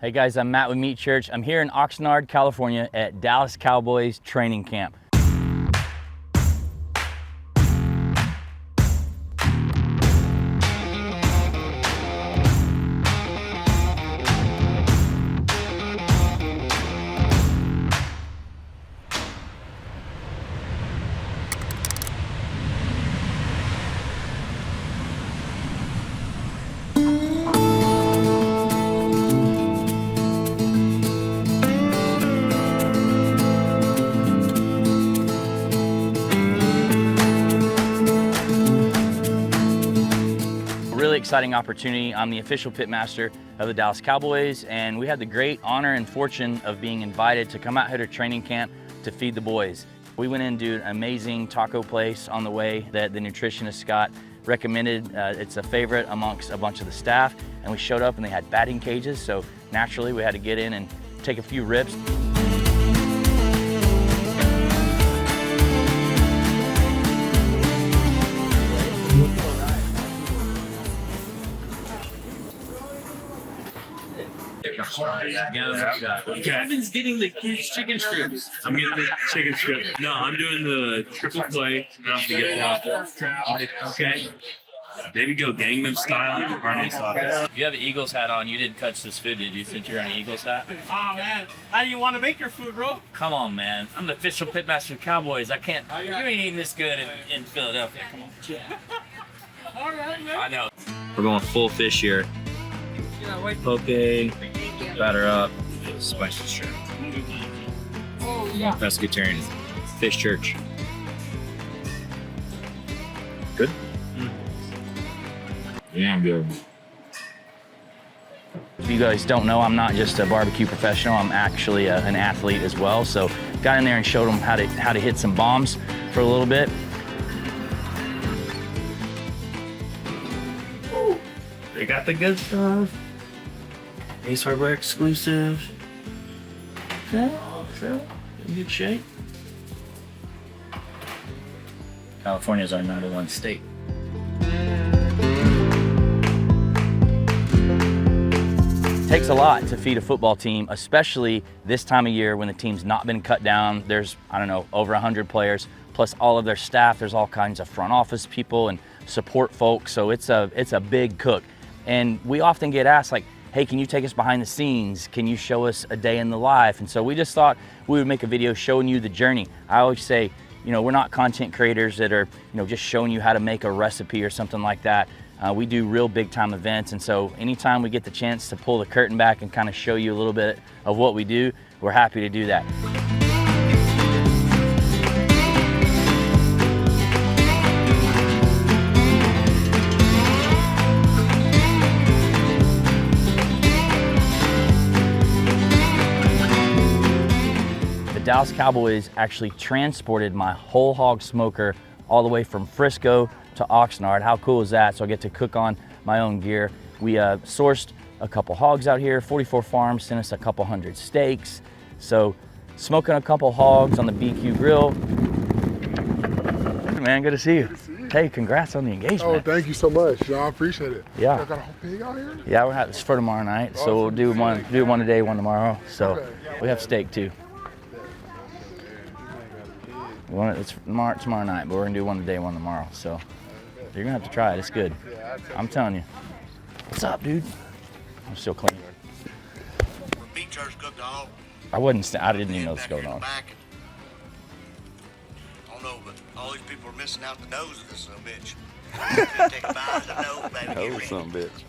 Hey guys, I'm Matt with Meat Church. I'm here in Oxnard, California at Dallas Cowboys Training Camp. Really exciting opportunity. I'm the official pit master of the Dallas Cowboys, and we had the great honor and fortune of being invited to come out here to training camp to feed the boys. We went in to an amazing taco place on the way that the nutritionist Scott recommended. It's a favorite amongst a bunch of the staff, and we showed up and they had batting cages, so naturally we had to get in and take a few rips. Kevin's getting the chicken strips. I'm getting the chicken strips. No, I'm doing the triple play. Enough to get that. Okay. There we go, Gangnam style and Barney style. You have an Eagles hat on. You didn't touch this food, did you, since you're in an Eagles hat? Oh man, how do you want to make your food, bro? Come on, man. I'm the official pitmaster of Cowboys. I can't. You ain't eating this good in Philadelphia. Come on. All right, man. I know. We're going full fish here. Poke, batter up, spicy shrimp. Oh yeah. Pescatarian, fish church. Good? Yeah, I'm good. If you guys don't know, I'm not just a barbecue professional. I'm actually an athlete as well. So got in there and showed them how to hit some bombs for a little bit. They got the good stuff. Ace Hardware exclusive. Okay, in good shape. California's our #1 state. It takes a lot to feed a football team, especially this time of year when the team's not been cut down. There's, I don't know, over 100 players, plus all of their staff. There's all kinds of front office people and support folks, so it's a big cook. And we often get asked, like, hey, can you take us behind the scenes? Can you show us a day in the life? And so we just thought we would make a video showing you the journey. I always say, you know, we're not content creators that are, you know, just showing you how to make a recipe or something like that. We do real big time events. And so anytime we get the chance to pull the curtain back and kind of show you a little bit of what we do, we're happy to do that. The Dallas Cowboys actually transported my whole hog smoker all the way from Frisco to Oxnard. How cool is that? So I get to cook on my own gear. We sourced a couple hogs out here. 44 Farms sent us a couple hundred steaks. So smoking a couple hogs on the BQ grill. Man, good to see you. Hey, congrats on the engagement. Oh, thank you so much. I appreciate it. Yeah. Y'all got a whole pig out here? Yeah, we're having this for tomorrow night. So we'll do one today, one tomorrow. So we have steak too. It's tomorrow night, but we're gonna do one today, one tomorrow. So you're gonna have to try it. It's good. I'm telling you. What's up, dude? I'm still clean. Meat Church cooked the hog. I didn't even know what's going on. I don't know, but all these people are missing out the nose of this son of a bitch. Take a bite of the nose, baby. That Get was ready. some bitch.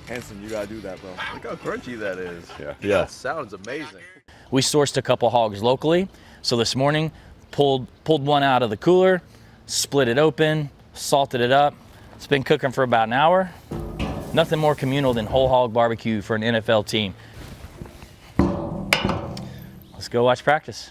Hanson, you gotta do that, bro. Look how crunchy that is. Yeah. That sounds amazing. We sourced a couple hogs locally. So this morning, pulled one out of the cooler, split it open, salted it up. It's been cooking for about an hour. Nothing more communal than whole hog barbecue for an NFL team. Let's go watch practice.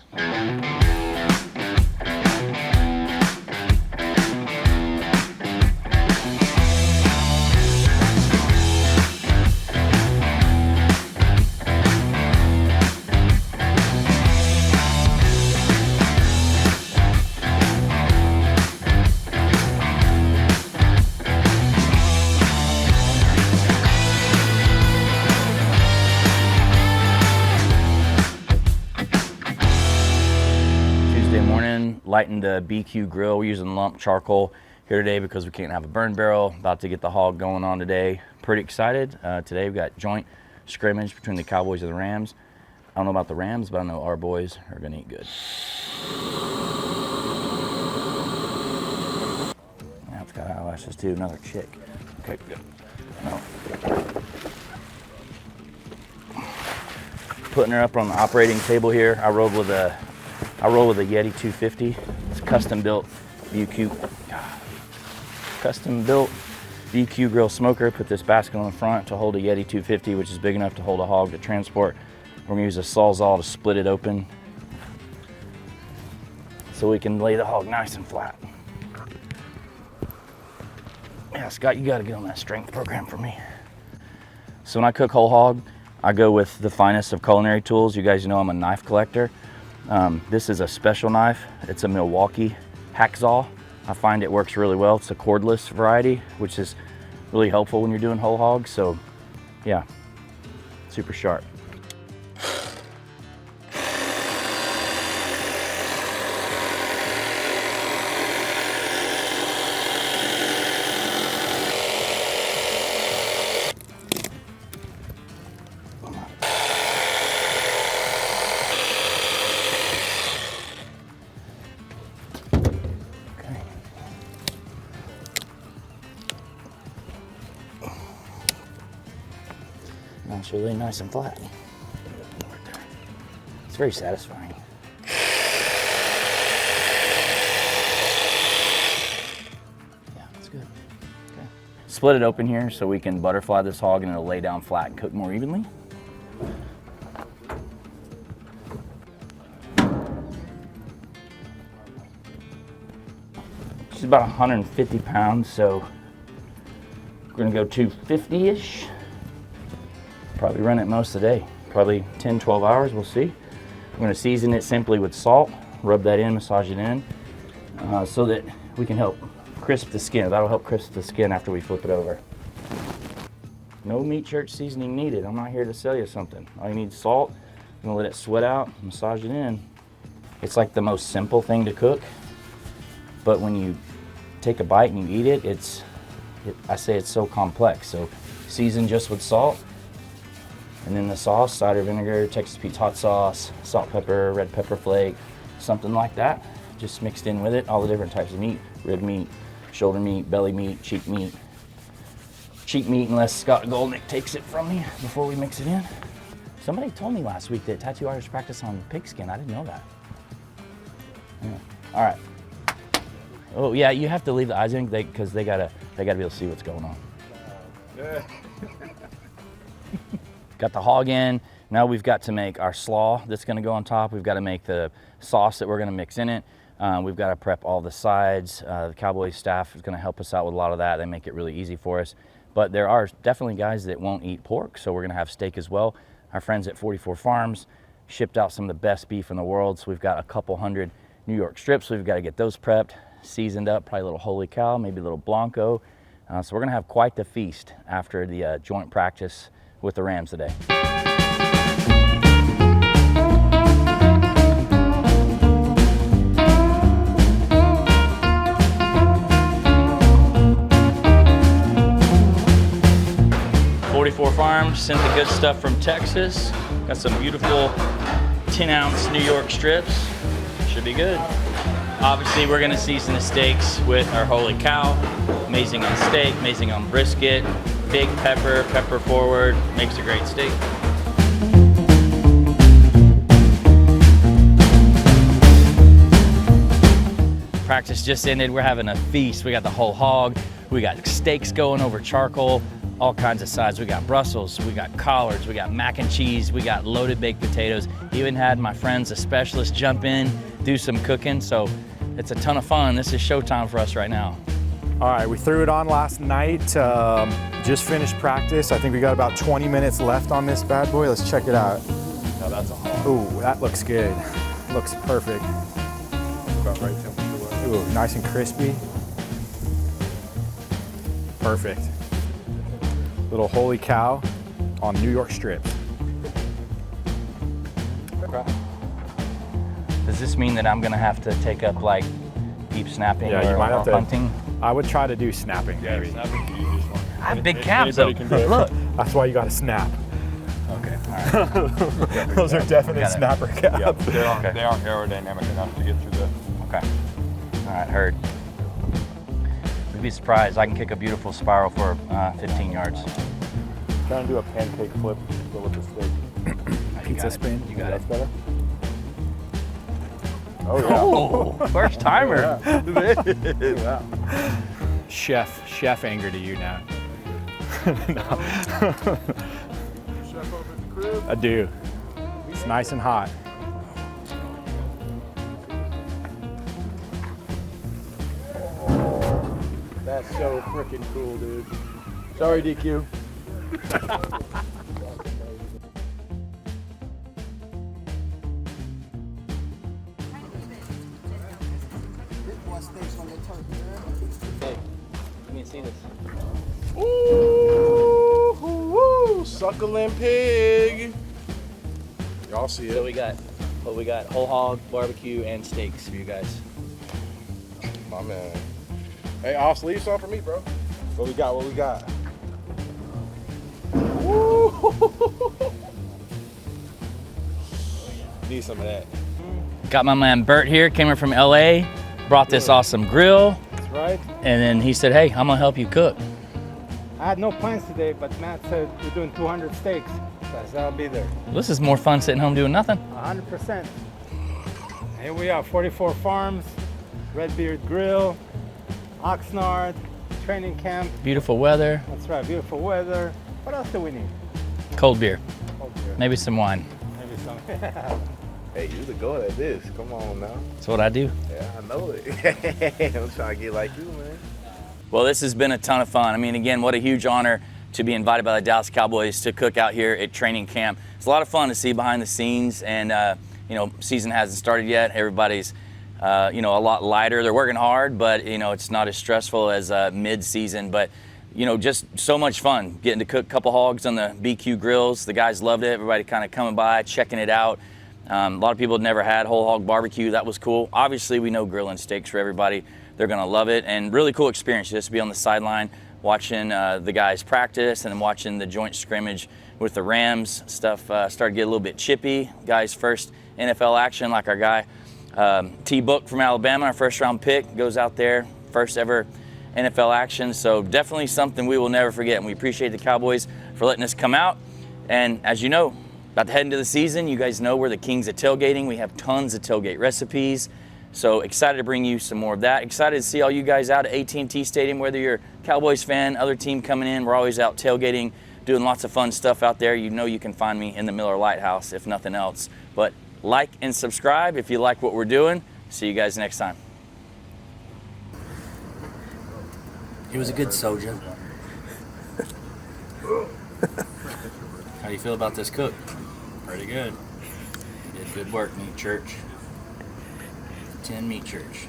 lighting the BQ grill. We're using lump charcoal here today because we can't have a burn barrel. About to get the hog going on today. Pretty excited. Today we've got joint scrimmage between the Cowboys and the Rams. I don't know about the Rams, but I know our boys are gonna eat good. Yeah, it's got eyelashes too, another chick. Okay, good. No. Putting her up on the operating table here. I roll with a Yeti 250. It's custom built BQ grill smoker. Put this basket on the front to hold a Yeti 250, which is big enough to hold a hog to transport. We're gonna use a Sawzall to split it open so we can lay the hog nice and flat. Yeah, Scott, you gotta get on that strength program for me. So when I cook whole hog, I go with the finest of culinary tools. You guys know I'm a knife collector. This is a special knife. It's a Milwaukee hacksaw. I find it works really well. It's a cordless variety, which is really helpful when you're doing whole hogs. So yeah, super sharp. Now it's really nice and flat. It's very satisfying. Yeah, it's good. Okay. Split it open here so we can butterfly this hog and it'll lay down flat and cook more evenly. She's about 150 pounds, so we're gonna go 250-ish. Probably run it most of the day, probably 10, 12 hours, we'll see. I'm gonna season it simply with salt, rub that in, massage it in, so that we can help crisp the skin. That'll help crisp the skin after we flip it over. No Meat Church seasoning needed. I'm not here to sell you something. All you need is salt. I'm gonna let it sweat out, massage it in. It's like the most simple thing to cook, but when you take a bite and you eat it, I say it's so complex. So season just with salt, and then the sauce, cider vinegar, Texas Pete's hot sauce, salt, pepper, red pepper flake, something like that. Just mixed in with it, all the different types of meat, rib meat, shoulder meat, belly meat, cheek meat. Cheek meat unless Scott Goldnick takes it from me before we mix it in. Somebody told me last week that tattoo artists practice on pigskin. I didn't know that. Yeah. All right. Oh yeah, you have to leave the eyes in because they gotta be able to see what's going on. Got the hog in. Now we've got to make our slaw that's gonna go on top. We've got to make the sauce that we're gonna mix in it. We've got to prep all the sides. The Cowboys staff is gonna help us out with a lot of that. They make it really easy for us. But there are definitely guys that won't eat pork, so we're gonna have steak as well. Our friends at 44 Farms shipped out some of the best beef in the world. So we've got a couple hundred New York strips. We've got to get those prepped, seasoned up, probably a little holy cow, maybe a little Blanco. So we're gonna have quite the feast after the joint practice with the Rams today. Farms sent the good stuff from Texas. Got some beautiful 10-ounce New York strips. Should be good. Obviously, we're gonna season the steaks with our holy cow. Amazing on steak, amazing on brisket. Big pepper, pepper forward, makes a great steak. Practice just ended. We're having a feast. We got the whole hog. We got steaks going over charcoal. All kinds of sides. We got Brussels, we got collards, we got mac and cheese, we got loaded baked potatoes. Even had my friends, the specialists, jump in, do some cooking. So it's a ton of fun. This is showtime for us right now. All right, we threw it on last night. Just finished practice. I think we got about 20 minutes left on this bad boy. Let's check it out. Oh, that's a hog. Ooh, that looks good. Looks perfect. About right temperature. Ooh, nice and crispy. Perfect. Little holy cow on New York strips. This Does this mean that I'm gonna have to take up like deep snapping Yeah, you or might have to. hunting? I would try to do snapping, maybe. I have big calves though. Look. That's why you got to snap. Okay. All right. Those are definite Got it. snapper calves. They aren't Okay. aerodynamic enough to get through the. Okay. All right. Heard. You'd be surprised. I can kick a beautiful spiral for 15 yards. Trying to do a pancake flip but with the stick. Pizza spin. You got it. That's better. Oh yeah. Oh, first timer. Wow. Chef anger to you now. No. Chef up in the crib. I do. It's nice and hot. That's so freaking cool, dude. Sorry, DQ. Let me see this. Ooh, suckling pig. Y'all see So it? we got whole hog, barbecue, and steaks for you guys. My man. Hey, Oss, leave some for me, bro. What we got? What we got? Need some of that. Got my man Bert here, came in from LA, brought this awesome grill, That's right. and then he said, hey, I'm gonna help you cook. I had no plans today, but Matt said we're doing 200 steaks. So I said I'll be there. This is more fun sitting home doing nothing. 100%. Here we are, 44 Farms, Redbeard Grill, Oxnard, Training Camp. Beautiful weather, That's right, beautiful weather. What else do we need? cold beer, Oh, beer. maybe some wine. Maybe some. Hey, you the go at this. Come on now. That's what I do. Yeah, I know it. I'm trying to get like you, man. Well, this has been a ton of fun. I mean, again, what a huge honor to be invited by the Dallas Cowboys to cook out here at training camp. It's a lot of fun to see behind the scenes, and you know, season hasn't started yet. Everybody's you know, a lot lighter. They're working hard, but you know, it's not as stressful as mid-season. But you know, just so much fun getting to cook a couple hogs on the BQ grills. The guys loved it. Everybody kind of coming by, checking it out. A lot of people had never had whole hog barbecue. That was cool. Obviously, we know grilling steaks for everybody. They're gonna love it, and really cool experience just to be on the sideline watching the guys practice and then watching the joint scrimmage with the Rams. Stuff started to get a little bit chippy. Guys' first NFL action, like our guy T-Book from Alabama, our first round pick, goes out there, first ever NFL action. So definitely something we will never forget, and we appreciate the Cowboys for letting us come out. And as you know, about to head into the season, you guys know we're the kings of tailgating. We have tons of tailgate recipes. So excited to bring you some more of that. Excited to see all you guys out at AT&T Stadium, whether you're a Cowboys fan, other team coming in. We're always out tailgating, doing lots of fun stuff out there. You know you can find me in the Miller Lighthouse, if nothing else. But like and subscribe if you like what we're doing. See you guys next time. He was a good soldier. How do you feel about this cook? Pretty good. You did good work, Meat Church. 10 Meat Church.